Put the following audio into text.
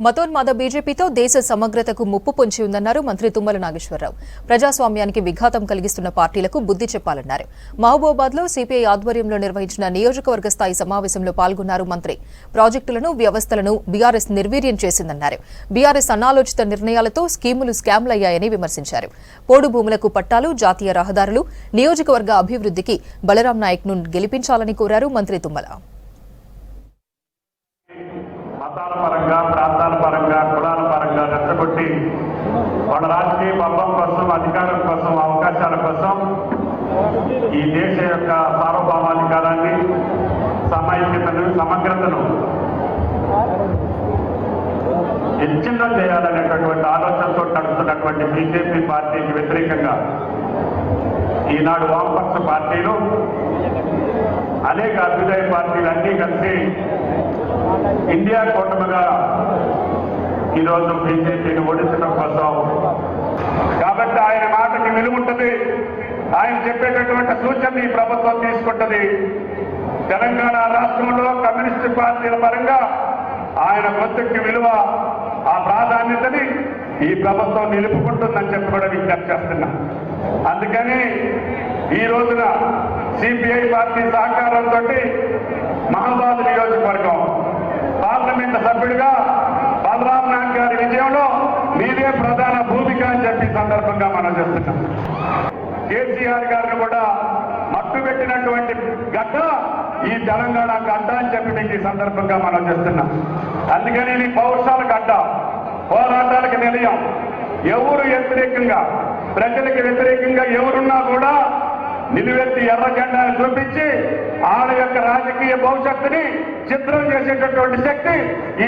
మతోన్మాద బీజేపీతో దేశ సమగ్రతకు ముప్పు పొంచి ఉందన్నారు మంత్రి తుమ్మల నాగేశ్వరరావు. ప్రజాస్వామ్యానికి విఘాతం కలిగిస్తున్న పార్టీలకు బుద్ధి చెప్పాలన్నారు. మహబూబాబాద్లో సిపిఐ ఆధ్వర్యంలో నిర్వహించిన నియోజకవర్గ స్థాయి సమావేశంలో పాల్గొన్నారు మంత్రి. ప్రాజెక్టులను, వ్యవస్థలను బీఆర్ఎస్ నిర్వీర్యం చేసిందన్నారు. బీఆర్ఎస్ అనాలోచిత నిర్ణయాలతో స్కీములు స్కామ్లయ్యాయని విమర్శించారు. పోడు భూములకు పట్టాలు, జాతీయ రహదారులు, నియోజకవర్గ అభివృద్ధికి బలరాం నాయక్ ను గెలిపించాలని కోరారు మంత్రి తుమ్మల. మతాల పరంగా, ప్రాంతాల పరంగా, కులాల పరంగా రెచ్చగొట్టి వాళ్ళ రాజకీయ పబ్బం కోసం, అధికారం కోసం, అవకాశాల కోసం ఈ దేశ యొక్క సార్వభౌమాధికారాన్ని, సమైక్యతను, సమగ్రతను విచ్ఛిన్నం చేయాలనేటటువంటి ఆలోచనతో నడుస్తున్నటువంటి బీజేపీ పార్టీకి వ్యతిరేకంగా ఈనాడు వామపక్ష పార్టీలు, అనేక అభ్యుదయ పార్టీలు అన్నీ కలిసి ఇండియా కూటమిగా ఈరోజు బీజేపీని ఓడించడం కోసం. కాబట్టి ఆయన మాటకి విలువ ఉంటుంది. ఆయన చెప్పేటటువంటి సూచనని ఈ ప్రభుత్వం తీసుకుంటుంది. తెలంగాణ రాష్ట్రంలో కమ్యూనిస్టు పార్టీల పరంగా ఆయన గొంతుకి విలువ, ఆ ప్రాధాన్యతని ఈ ప్రభుత్వం నిలుపుకుంటుందని చెప్పి కూడా విజ్ఞప్తి చేస్తున్నా. అందుకని ఈ రోజున సిపిఐ పార్టీ సహకారంతో మహబూబాబాద్ నియోజకవర్గం పార్లమెంట్ సభ్యుడిగా బలరాం నాయక్ గారి విజయంలో మీదే ప్రధాన భూమిక అని చెప్పి సందర్భంగా మనం చేస్తున్నాం. కేసీఆర్ గారిని కూడా మట్టు పెట్టినటువంటి గడ్డ ఈ తెలంగాణ గడ్డ అని చెప్పి ఈ సందర్భంగా మనం చేస్తున్నాం. అందుకని ఇది పౌరుషాల గడ్డ, పోరాటాలకు నిలయం. ఎవరు వ్యతిరేకంగా, ప్రజలకు వ్యతిరేకంగా ఎవరున్నా కూడా నిలువెత్తి ఎర్ర జెండాను చూపించి ఆడ యొక్క రాజకీయ భవిష్యత్తుని చిత్రం చేసేటటువంటి శక్తి ఈ